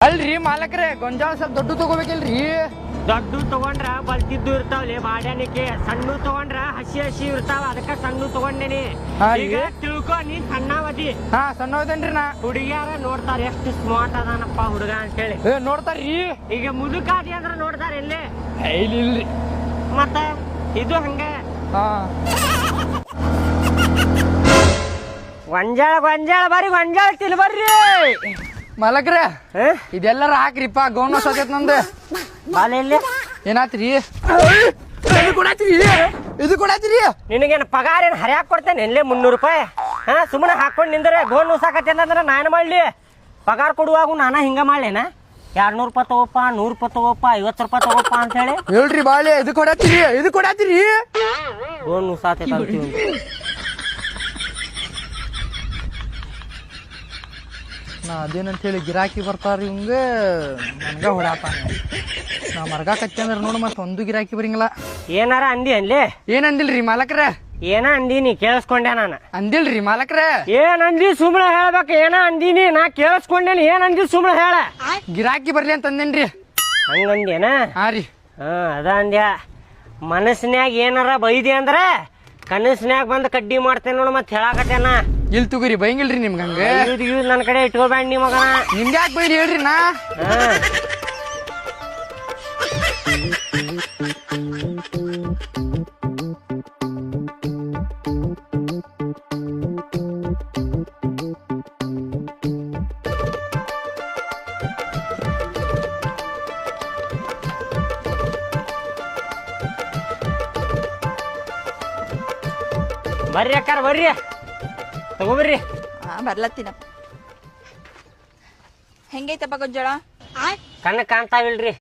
ಅಲ್ರಿ ಮಾಲಕ್ರೆ ಗೊಂಜಾಳ ಸ್ವಲ್ಪ ದೊಡ್ಡ ತಗೋಬೇಕಿಲ್ರಿ. ದೊಡ್ಡ ತಗೊಂಡ್ರ ಬಲ್ತಿದ್ದು ಇರ್ತಾವಲಿ ಬಾಡ್ಯಾನಿಕೆ, ಸಣ್ಣ ತಗೊಂಡ್ರ ಹಸಿ ಹಸಿ ಇರ್ತಾವ, ಅದಕ್ಕ ಸಣ್ಣ ತಗೊಂಡೇನಿ. ಈಗ ತಿಳ್ಕೊ, ನೀ ಸಣ್ಣವದಿ. ಹಾ ಸಣ್ಣದೇನ್ರಿ ನಾ. ಹುಡುಗಿಯಾರ ನೋಡ್ತಾರ ಎಷ್ಟು ಸ್ಮಾರ್ಟ್ ಅದಾನಪ್ಪ ಹುಡುಗ ಅಂತೇಳಿ ನೋಡ್ತಾರ್ರಿ. ಈಗ ಮುದುಕಾದಿ ಅಂದ್ರ ನೋಡ್ತಾರ ಎಲ್ಲಿ ಇಲ್ರಿ ಮತ್ತ ಇದು ಹಂಗ. ಹಾ ಗೊಂಜಾಳ ಗೊಂಜಾಳ ಬರ್ರಿ, ಗೊಂಜಾಳ ತಿಲ್ ಬರ್ರಿ ಮಾಲಕ್ರೆ. ಇದೆಲ್ಲಾರ ಹಾಕ್ರಿಪ್ಪ, ಗೌನ ಸತೇತ್ ನಂದು. ಬಾಲ ಎಲ್ಲಿ ಏನಾತ್ರಿ? ಇದು ಕೊಡಾತ್ರಿ. ನಿನಗೇನು ಪಗಾರ ಏನು ಹರಿಯಾಕ್ ಕೊಡ್ತೇನೆ ಎಲ್ಲೇ 300 ರೂಪಾಯಿ? ಹಾ ಸುಮ್ಮನೆ ಹಾಕೊಂಡು ನಿಂದ್ರೆ ಗೋನ್ ಉಸಾಕತ್ತೇನ ಅಂದ್ರೆ ನಾನು ಮಾಡ್ಲಿ. ಪಗಾರ ಕೊಡುವಾಗ ನಾನು ಹಿಂಗ ಮಾಡ್ಲೇನ? 200 ರೂಪಾಯಿ ತಗೋಪ್ಪ, 100 ರೂಪಾಯಿ ತಗೋಪ್ಪ, 50 ರೂಪಾಯಿ ತಗೋಪ್ಪ ಅಂತ ಹೇಳಿ ಹೇಳ್ರಿ ಬಾಳೆ. ಇದು ಕೊಡಾತ್ರಿ. ಗೋನ್ ಉಸಾತೈತ ನಾ ಅದೇನಂತ ಹೇಳಿ ಗಿರಾಕಿ ಬರ್ತಾರ ಇವಂಗ ನನ್ಗ ಹೊಡಾತಾನ. ನಾ ಮರ್ಗಾಕತ್ತಿ ಅಂದ್ರೆ ನೋಡು ಮತ್ತೆ ಒಂದು ಗಿರಾಕಿ ಬರಂಗಿಲ್ಲ. ಏನಾರ ಅಂದಿ ಅನ್ಲಿ? ಏನಂದಿಲ್ರಿ ಮಾಲಕ್ರೆ. ಏನ ಅಂದೀನಿ ಕೇಳಿಸ್ಕೊಂಡೆ ನಾನು. ಅಂದಿಲ್ರಿ ಮಾಲಕ್ರೆ. ಏನ್ ಅಂದಿ ಸುಮ್ನೆ ಹೇಳ್ಬೇಕು. ಏನ ಅಂದೀನಿ ನಾ ಕೇಳಿಸ್ಕೊಂಡೇನಿ. ಏನ್ ಅಂದಿ ಸುಮ್ನೆ ಹೇಳ. ಗಿರಾಕಿ ಬರ್ಲಿ ಅಂತ ಅಂದೇನ್ರಿ. ಹಂಗಂದೇನ? ಹಾ ರೀ. ಹಾ ಅದ ಅಂದ್ಯ. ಮನಸ್ನ್ಯಾಗ ಏನಾರ ಬೈದಿ ಅಂದ್ರ ಕನಸ್ನ್ಯಾಗ ಬಂದ್ ಕಡ್ಡಿ ಮಾಡ್ತೇನೆ ನೋಡು ಮತ್ತೆ ಹೇಳಾಕತ್ತೇನ. ಇಲ್ ತುಗುರಿ ಬೈಂಗಿಲ್ರಿ ನಿಮ್ಗ ಹಂಗ. ನನ್ನ ಕಡೆ ಇಟ್ಕೋಬೇಡ ನೀ ಮಗನ. ನಿಮ್ಗೆ ಯಾಕೆ ಬೈರಿ ಹೇಳ್ರಿ ನಾ. ಬರ್ರಿ ಅಕ್ಕಾರ ಬರ್ರಿ, ತಗೋಬರ್ರಿ. ಬರ್ಲತ್ತೀನಪ್ಪ. ಹೆಂಗೈತಪ್ಪ ಗೊಂಜಾಳ? ಕಣ್ಣ ಕಾಣ್ತಾವಿಲ್ರಿ.